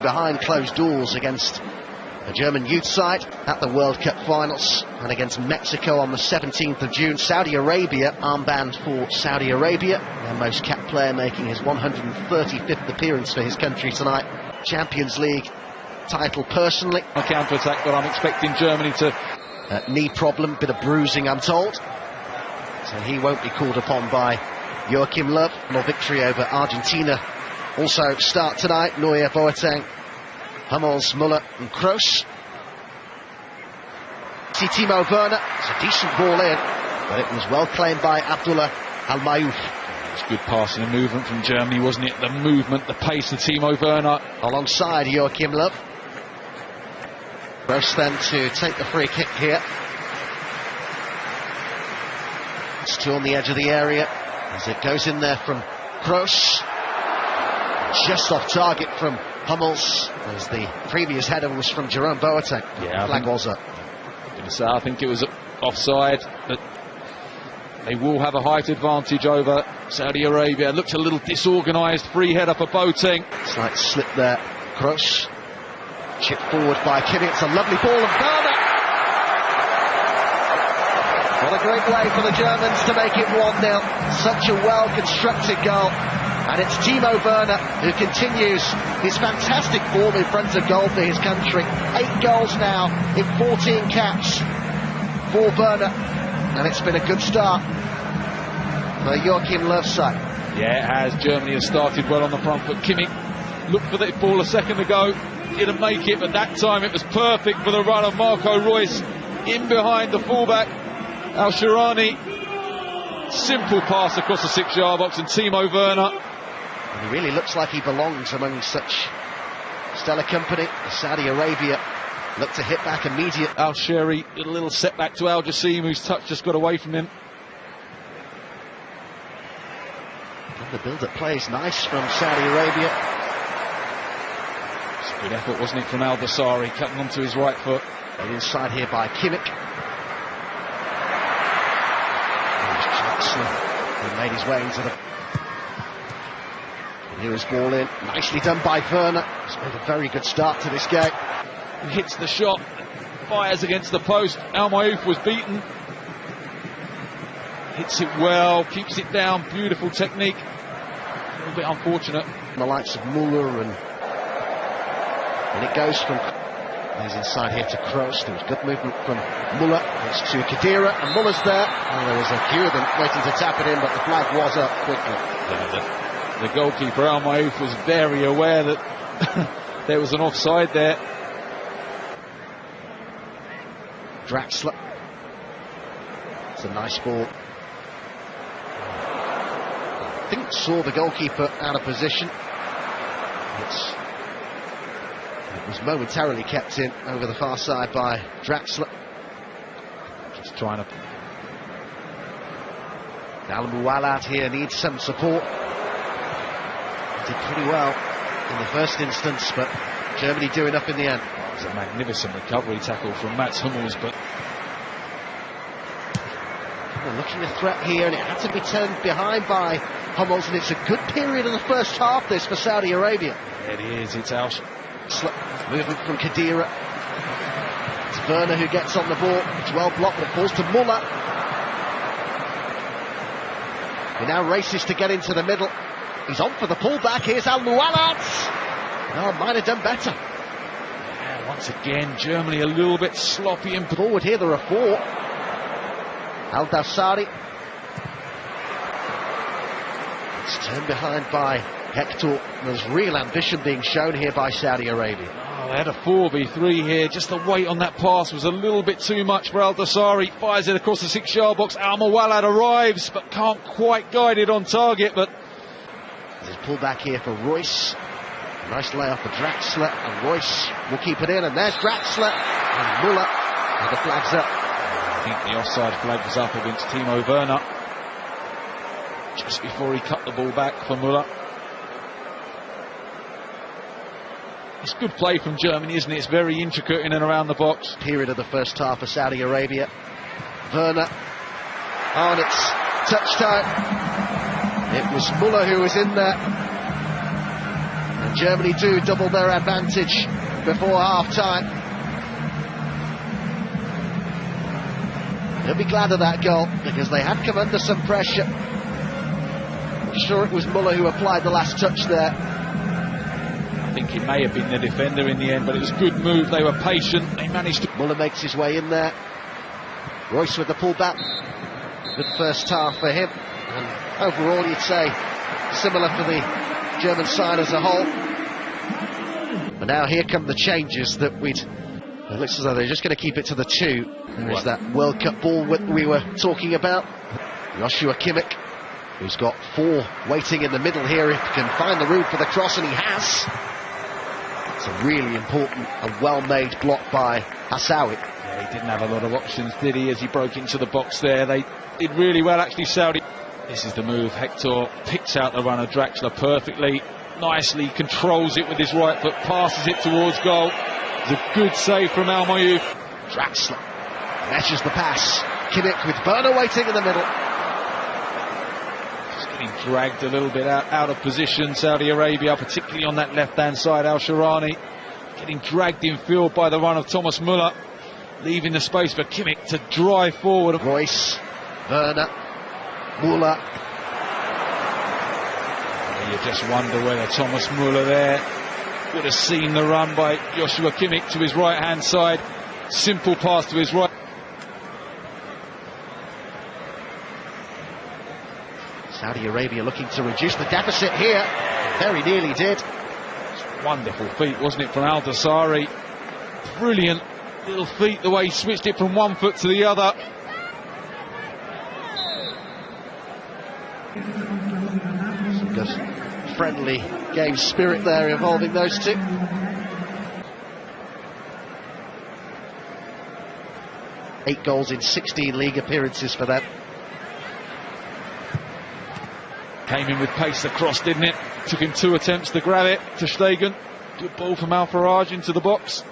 behind closed doors against the German youth side at the World Cup finals, and against Mexico on the 17th of June. Saudi Arabia, armband for Saudi Arabia, their most capped player making his 135th appearance for his country tonight. Champions League title personally. A counter-attack, but I'm expecting Germany to... knee problem, bit of bruising I'm told, so he won't be called upon by Joachim Löw. More victory over Argentina. Also start tonight, Neuer, Boateng, Hummels, Müller and Kroos. See Timo Werner, it's a decent ball in, but it was well claimed by Abdullah Al-Mayouf. It was good passing and movement from Germany, wasn't it? The movement, the pace of Timo Werner. Alongside Joachim Löw. Kroos then to take the free kick here. It's two on the edge of the area as it goes in there from Kroos. Just off target from Hummels, as the previous header was from Jerome Boateng. Yeah, the flag was up. I think it was offside, but they will have a height advantage over Saudi Arabia. Looked a little disorganised, free header for Boateng. Slight slip there, Kroos. Chip forward by Kimmich, it's a lovely ball of Werner. What a great way for the Germans to make it 1-0. Such a well-constructed goal. And it's Timo Werner who continues his fantastic form in front of goal for his country. 8 goals now in 14 caps for Werner. And it's been a good start for Joachim Löw's side. Yeah, it has. Germany has started well on the front, but Kimmich looked for that ball a second ago. Didn't make it, but that time it was perfect for the run of Marco Reus in behind the fullback Al-Shirani. Simple pass across the 6-yard box, and Timo Werner. And he really looks like he belongs among such stellar company. Saudi Arabia look to hit back immediately. Al-Shiri did a little setback to Al Jassim, whose touch just got away from him. And the build-up play is nice from Saudi Arabia. It's a good effort, wasn't it, from Al Basari, cutting onto his right foot. And inside here by Kimmich. He made his way into the... And here is ball in, nicely done by Werner. It's made a very good start to this game. He hits the shot, fires against the post. Al-Mayouf was beaten. Hits it well, keeps it down, beautiful technique. A little bit unfortunate. The likes of Müller and it goes from... He's inside here to Kroos. There was good movement from Müller. It's to Khedira, and Muller's there. And there was a few of them waiting to tap it in, but the flag was up quickly. Yeah, the goalkeeper Al-Mayouf was very aware that there was an offside there. Draxler. It's a nice ball. I think saw the goalkeeper out of position. It was momentarily kept in over the far side by Draxler. Just trying to... Al-Muwalad here needs some support. Did pretty well in the first instance, but Germany do enough in the end. It was a magnificent recovery tackle from Mats Hummels, but... Looking a threat here, and it had to be turned behind by Hummels, and it's a good period in the first half this for Saudi Arabia. It is, it's out. Movement from Khedira. It's Werner who gets on the ball. It's well blocked, but it falls to Müller. He now races to get into the middle. He's on for the pullback. Here's Al-Muwalad. No, might have done better. Yeah, once again, Germany a little bit sloppy and forward here. There are 4. Al-Dawsari. It's turned behind by Hector. There's real ambition being shown here by Saudi Arabia. Oh, they had a 4v3 here. Just the weight on that pass was a little bit too much for Al-Dawsari. Fires it across the 6-yard box. Al-Muwalad arrives, but can't quite guide it on target. But there's pull back here for Reus. Nice layoff for Draxler, and Reus will keep it in. And there's Draxler and Müller. And the flag's up. I think the offside flag was up against Timo Werner just before he cut the ball back for Müller. It's good play from Germany, isn't it? It's very intricate in and around the box. Period of the first half for Saudi Arabia. Werner. Oh, and it's touch time. It was Müller who was in there. And Germany do double their advantage before half-time. They'll be glad of that goal, because they had come under some pressure. I'm sure it was Muller who applied the last touch there. I think it may have been the defender in the end, but it was a good move. They were patient. They managed to... Muller makes his way in there. Royce with the pullback. Good first half for him. And overall, you'd say similar for the German side as a whole. But now here come the changes that it looks as though they're just going to keep it to the 2. There is that World Cup ball we were talking about. Joshua Kimmich, who's got 4 waiting in the middle here, if he can find the room for the cross, and he has. It's a really important and well-made block by Hassawi. Yeah, he didn't have a lot of options, did he, as he broke into the box there. They did really well, actually, Saudi. This is the move. Hector picks out the runner, Draxler, perfectly. Nicely controls it with his right foot, passes it towards goal. It's a good save from Al Mayouf. Draxler measures the pass. Kimmich with Werner waiting in the middle. Just getting dragged a little bit out of position, Saudi Arabia, particularly on that left-hand side. Al-Sharani getting dragged in field by the run of Thomas Muller, leaving the space for Kimmich to drive forward. Royce, Werner, Muller. You just wonder whether Thomas Muller there would have seen the run by Joshua Kimmich to his right-hand side. Simple pass to his right. Saudi Arabia looking to reduce the deficit here. Very nearly did. Wonderful feet, wasn't it, from Al Dasari? Brilliant little feet, the way he switched it from one foot to the other. Some good friendly game spirit there involving those two. Eight goals in 16 league appearances for them. Came in with pace across, didn't it? Took him 2 attempts to grab it. Ter Stegen. Good ball from Al Faraj into the box.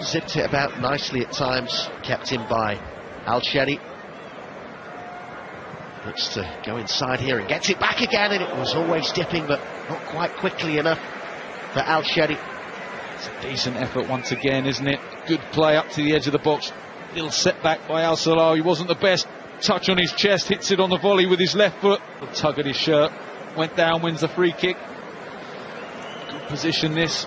Zipped it about nicely at times, kept in by Al-Sheri. Looks to go inside here and gets it back again, and it was always dipping, but not quite quickly enough for Al-Sheri. It's a decent effort once again, isn't it? Good play up to the edge of the box. Little setback by Al Salah. He wasn't the best. Touch on his chest, hits it on the volley with his left foot. A tug at his shirt, went down, wins the free kick. Good position this.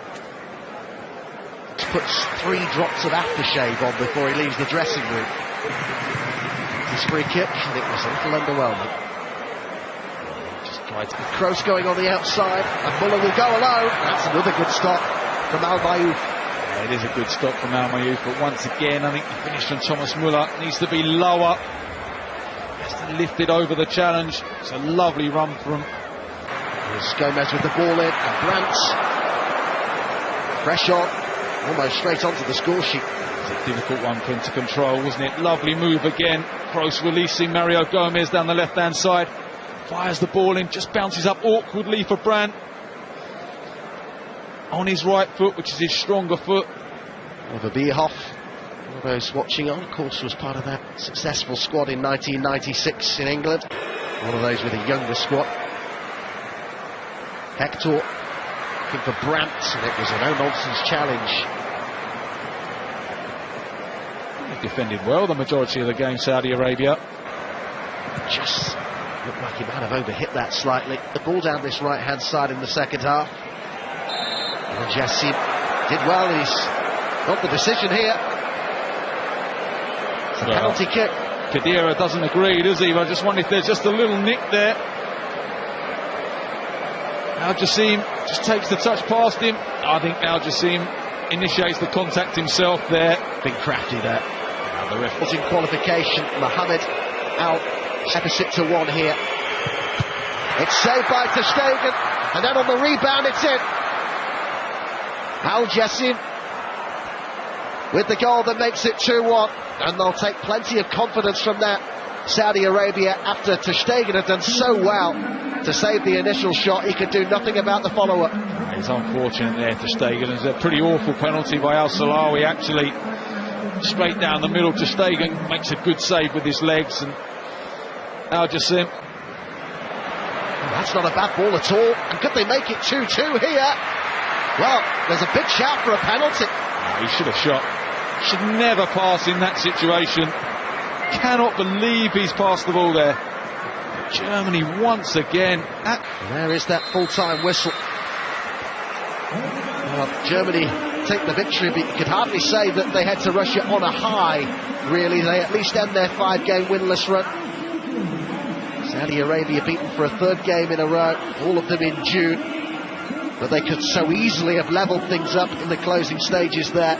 Puts 3 drops of aftershave on before he leaves the dressing room. His free kick, and it was a little underwhelming. Just tried to... Kroos going on the outside, and Muller will go alone. That's another good stop from Al Mayouf. Yeah, it is a good stop from Al Mayouf, but once again, I think the finish from Thomas Muller needs to be lower. Has to lift it over the challenge. It's a lovely run from... Here's Gomez with the ball in, and Brandt. Fresh on. Almost straight onto the score sheet. It's a difficult one for him to control, wasn't it? Lovely move again. Kroos releasing Mario Gomez down the left-hand side. Fires the ball in, just bounces up awkwardly for Brandt. On his right foot, which is his stronger foot. Oliver Bierhoff, one of those watching on, of course, was part of that successful squad in 1996 in England. One of those with a younger squad. Hector for Brandt, and it was a no-nonsense challenge. He defended well the majority of the game, Saudi Arabia. Just looked like he might have overhit that slightly. The ball down this right-hand side in the second half. And Jassim did well, and he's got the decision here. It's a penalty kick. Khedira doesn't agree, does he? But I just wonder if there's just a little nick there. Al Jassim just takes the touch past him. I think Al Jassim initiates the contact himself there. Big crafty there. The ref was in qualification. Mohamed Al deficit to 1 here. It's saved by Ter Stegen, and then on the rebound it's in. Al Jassim with the goal that makes it 2-1, and they'll take plenty of confidence from that. Saudi Arabia, after Ter Stegen had done so well to save the initial shot, he could do nothing about the follow-up. It's unfortunate there, Ter Stegen. It's a pretty awful penalty by Al Salawi, actually. Straight down the middle, Ter Stegen makes a good save with his legs, and Al Jassim That's not a bad ball at all. And could they make it 2-2 here? Well, there's a big shout for a penalty. He should have shot. Should never pass in that situation. Cannot believe he's passed the ball there. Germany once again. There is that full-time whistle. Well, Germany take the victory, but you could hardly say that they had to Russia on a high, really. They at least end their 5-game winless run. Saudi Arabia beaten for a 3rd game in a row, all of them in June. But they could so easily have levelled things up in the closing stages there.